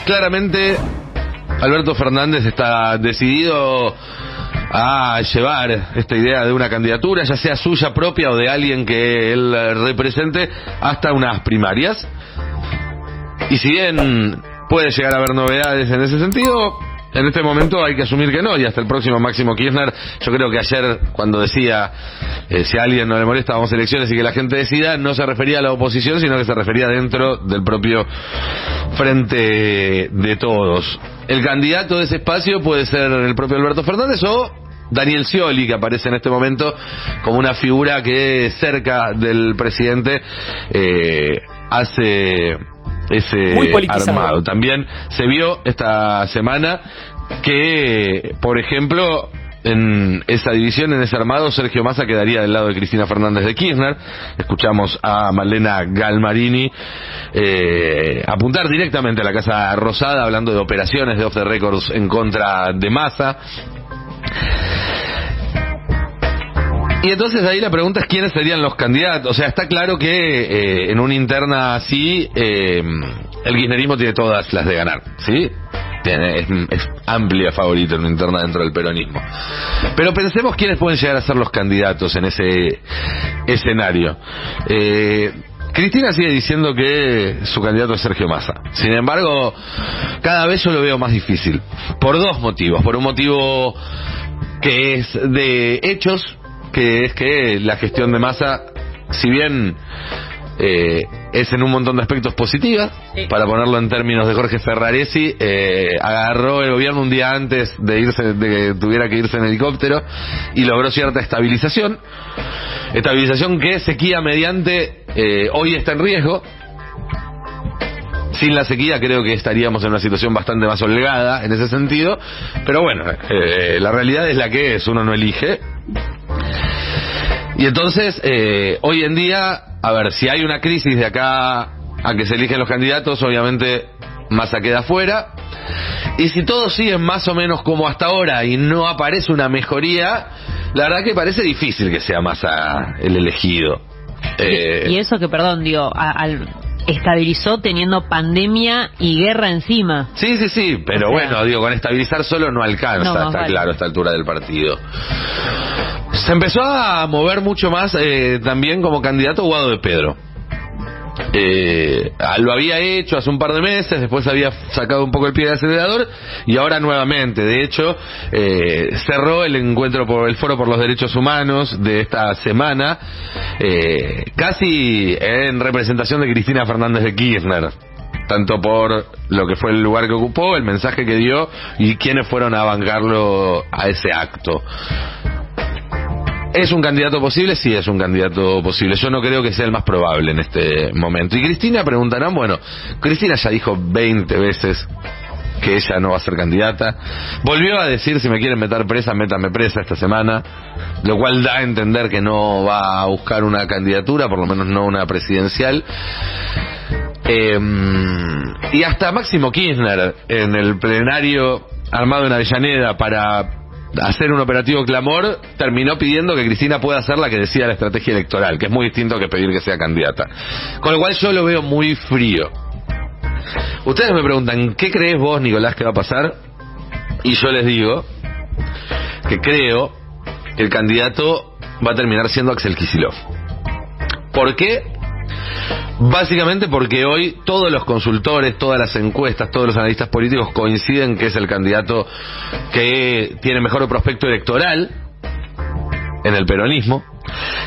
Claramente Alberto Fernández está decidido a llevar esta idea de una candidatura, ya sea suya propia o de alguien que él represente, hasta unas primarias. Y si bien puede llegar a haber novedades en ese sentido, en este momento hay que asumir que no, y hasta el próximo Máximo Kirchner. Yo creo que ayer, cuando decía si a alguien no le molesta, vamos a elecciones y que la gente decida, no se refería a la oposición, sino que se refería dentro del propio Frente de Todos. El candidato de ese espacio puede ser el propio Alberto Fernández o Daniel Scioli, que aparece en este momento como una figura que cerca del presidente hace ese armado. También se vio esta semana que, por ejemplo, en esa división, en ese armado, Sergio Massa quedaría del lado de Cristina Fernández de Kirchner. Escuchamos a Malena Galmarini apuntar directamente a la Casa Rosada, hablando de operaciones de off the records en contra de Massa. Y entonces ahí la pregunta es quiénes serían los candidatos. O sea, está claro que en una interna así el kirchnerismo tiene todas las de ganar, ¿sí? Es amplia favorito en una interna dentro del peronismo. Pero pensemos quiénes pueden llegar a ser los candidatos en ese escenario. Cristina sigue diciendo que su candidato es Sergio Massa. Sin embargo, cada vez yo lo veo más difícil. Por dos motivos. Por un motivo que es de hechos, que es que la gestión de Massa, si bien es en un montón de aspectos positiva, para ponerlo en términos de Jorge Ferraresi, agarró el gobierno un día antes de irse, de que tuviera que irse en helicóptero, y logró cierta estabilización que sequía mediante hoy está en riesgo. Sin la sequía creo que estaríamos en una situación bastante más holgada en ese sentido, pero bueno, la realidad es la que es, uno no elige. Y entonces, hoy en día, a ver, si hay una crisis de acá a que se eligen los candidatos, obviamente Massa queda fuera. Y si todos siguen más o menos como hasta ahora y no aparece una mejoría, la verdad que parece difícil que sea Massa el elegido. Y eso que, perdón, digo, estabilizó teniendo pandemia y guerra encima. Sí, pero bueno, digo, con estabilizar solo no alcanza, está claro, a esta altura del partido. Se empezó a mover mucho más también como candidato Guado de Pedro. Lo había hecho hace un par de meses, después había sacado un poco el pie del acelerador y ahora nuevamente. De hecho, cerró el encuentro por el Foro por los Derechos Humanos de esta semana, casi en representación de Cristina Fernández de Kirchner, tanto por lo que fue el lugar que ocupó, el mensaje que dio y quienes fueron a bancarlo a ese acto. ¿Es un candidato posible? Sí, es un candidato posible. Yo no creo que sea el más probable en este momento. Y Cristina, preguntarán, bueno, Cristina ya dijo 20 veces que ella no va a ser candidata. Volvió a decir, si me quieren meter presa, métame presa esta semana, lo cual da a entender que no va a buscar una candidatura, por lo menos no una presidencial. Y hasta Máximo Kirchner, en el plenario armado en Avellaneda para hacer un operativo clamor, terminó pidiendo que Cristina pueda ser la que decida la estrategia electoral, que es muy distinto que pedir que sea candidata. Con lo cual yo lo veo muy frío. Ustedes me preguntan, ¿qué crees vos, Nicolás, que va a pasar? Y yo les digo que creo que el candidato va a terminar siendo Axel Kicillof. ¿Por qué? Básicamente porque hoy todos los consultores, todas las encuestas, todos los analistas políticos coinciden que es el candidato que tiene mejor prospecto electoral en el peronismo,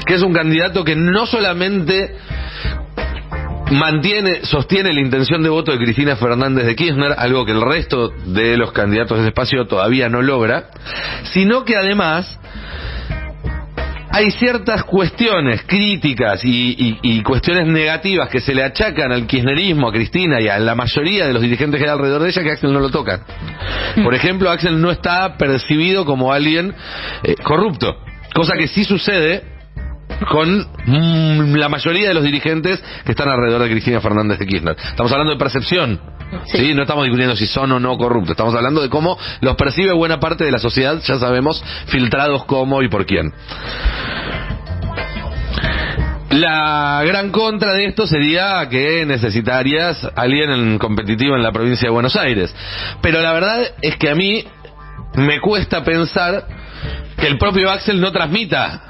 que es un candidato que no solamente sostiene la intención de voto de Cristina Fernández de Kirchner, algo que el resto de los candidatos de ese espacio todavía no logra, sino que además hay ciertas cuestiones críticas y cuestiones negativas que se le achacan al kirchnerismo, a Cristina y a la mayoría de los dirigentes que hay alrededor de ella, que Axel no lo toca. Por ejemplo, Axel no está percibido como alguien corrupto, cosa que sí sucede con la mayoría de los dirigentes que están alrededor de Cristina Fernández de Kirchner. Estamos hablando de percepción. Sí, no estamos discutiendo si son o no corruptos, estamos hablando de cómo los percibe buena parte de la sociedad, ya sabemos, filtrados cómo y por quién. La gran contra de esto sería que necesitarías alguien competitivo en la provincia de Buenos Aires. Pero la verdad es que a mí me cuesta pensar que el propio Axel no transmita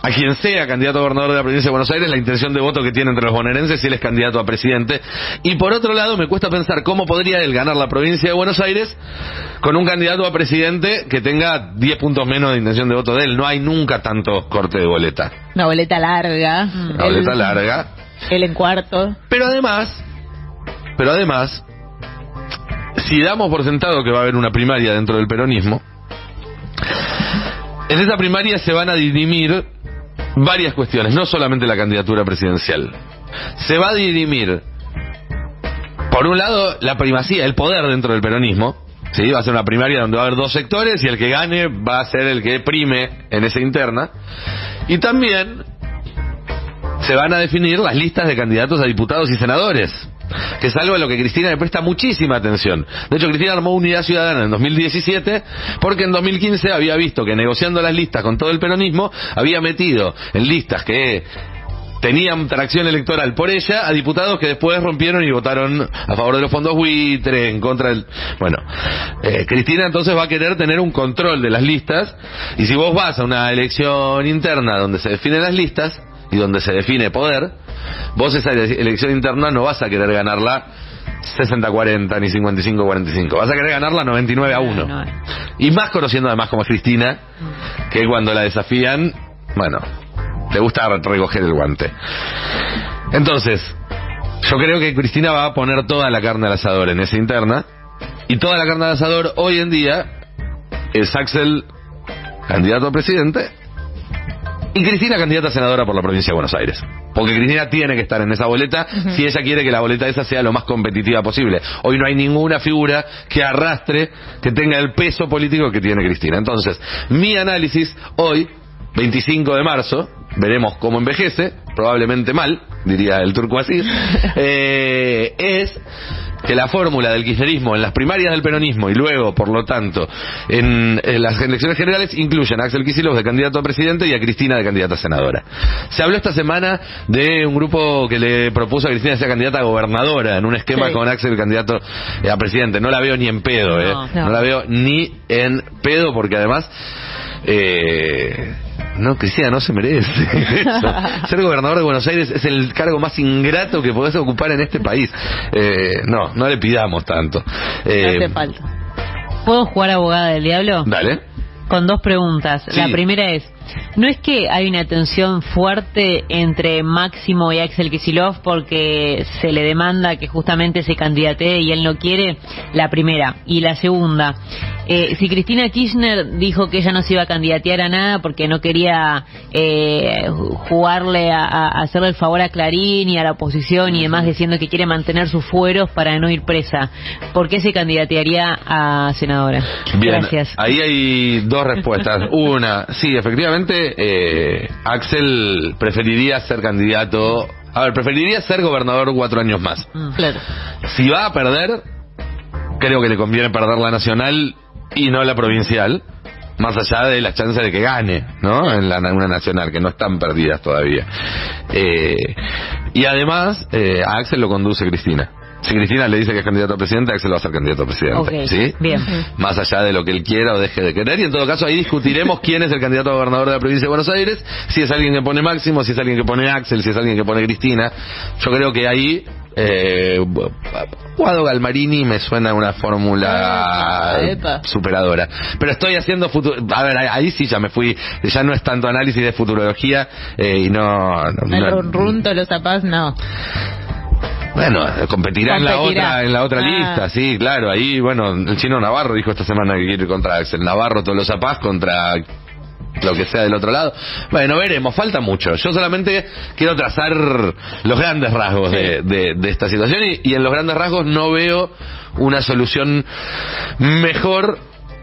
a quien sea candidato a gobernador de la provincia de Buenos Aires la intención de voto que tiene entre los bonaerenses si él es candidato a presidente. Y por otro lado me cuesta pensar cómo podría él ganar la provincia de Buenos Aires con un candidato a presidente que tenga 10 puntos menos de intención de voto de él. No hay nunca tanto corte de boleta. Una boleta larga. Una boleta larga. Él en cuarto. Pero además, si damos por sentado que va a haber una primaria dentro del peronismo, en esa primaria se van a dirimir varias cuestiones, no solamente la candidatura presidencial. Se va a dirimir, por un lado, la primacía, el poder dentro del peronismo. Sí, va a ser una primaria donde va a haber dos sectores y el que gane va a ser el que prime en esa interna. Y también se van a definir las listas de candidatos a diputados y senadores, que es algo a lo que Cristina le presta muchísima atención. De hecho, Cristina armó Unidad Ciudadana en 2017 porque en 2015 había visto que negociando las listas con todo el peronismo había metido en listas que tenían tracción electoral por ella a diputados que después rompieron y votaron a favor de los fondos buitre, en contra del... Bueno, Cristina entonces va a querer tener un control de las listas, y si vos vas a una elección interna donde se definen las listas y donde se define poder, vos esa elección interna no vas a querer ganarla 60-40 ni 55-45, vas a querer ganarla 99-1. Y más conociendo además como es Cristina, que cuando la desafían, bueno, le gusta recoger el guante. Entonces, yo creo que Cristina va a poner toda la carne al asador en esa interna, y toda la carne al asador hoy en día es Axel candidato a presidente y Cristina candidata a senadora por la provincia de Buenos Aires. Porque Cristina tiene que estar en esa boleta si ella quiere que la boleta esa sea lo más competitiva posible. Hoy no hay ninguna figura que arrastre, que tenga el peso político que tiene Cristina. Entonces, mi análisis hoy, 25 de marzo, veremos cómo envejece, probablemente mal, diría el Turco Asís, es que la fórmula del kirchnerismo en las primarias del peronismo y luego, por lo tanto, en las elecciones generales incluyen a Axel Kicillof de candidato a presidente y a Cristina de candidata a senadora. Se habló esta semana de un grupo que le propuso a Cristina ser candidata a gobernadora en un esquema con Axel candidato a presidente. No la veo ni en pedo, no la veo ni en pedo, porque además no, Cristina no se merece eso. Ser gobernador de Buenos Aires es el cargo más ingrato que podés ocupar en este país. No le pidamos tanto. No hace falta. ¿Puedo jugar abogada del diablo? Dale. Con dos preguntas. Sí. La primera es, ¿no es que hay una tensión fuerte entre Máximo y Axel Kicillof porque se le demanda que justamente se candidatee y él no quiere? La primera. Y la segunda, si Cristina Kirchner dijo que ella no se iba a candidatear a nada porque no quería jugarle a hacerle el favor a Clarín y a la oposición y demás, diciendo que quiere mantener sus fueros para no ir presa, ¿por qué se candidatearía a senadora? Bien, gracias. Ahí hay dos respuestas. Una, sí, efectivamente, Axel preferiría ser candidato, preferiría ser gobernador 4 años más. Claro. Si va a perder, creo que le conviene perder la nacional y no la provincial, más allá de las chances de que gane, ¿no? En una nacional, que no están perdidas todavía. Y además, a Axel lo conduce Cristina. Si Cristina le dice que es candidato a presidente, Axel va a ser candidato a presidente. Okay. ¿Sí? Bien. Más allá de lo que él quiera o deje de querer. Y en todo caso ahí discutiremos quién es el candidato a gobernador de la provincia de Buenos Aires, si es alguien que pone Máximo, si es alguien que pone Axel, si es alguien que pone Cristina. Yo creo que ahí Guado Galmarini me suena una fórmula superadora. Pero estoy haciendo futuro. A ver, ahí sí ya me fui. Ya no es tanto análisis de futurología y no. El runto, los zapatos, no. Bueno, competirá en la otra lista, sí, claro. Ahí, bueno, el chino Navarro dijo esta semana que quiere ir contra Axel Navarro, Tolosa Paz contra lo que sea del otro lado. Bueno, veremos, falta mucho. Yo solamente quiero trazar los grandes rasgos de esta situación y en los grandes rasgos no veo una solución mejor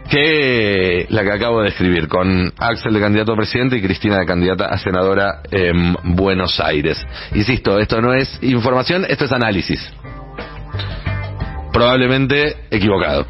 que la que acabo de describir, con Axel de candidato a presidente y Cristina de candidata a senadora en Buenos Aires. Insisto, esto no es información, esto es análisis. Probablemente equivocado.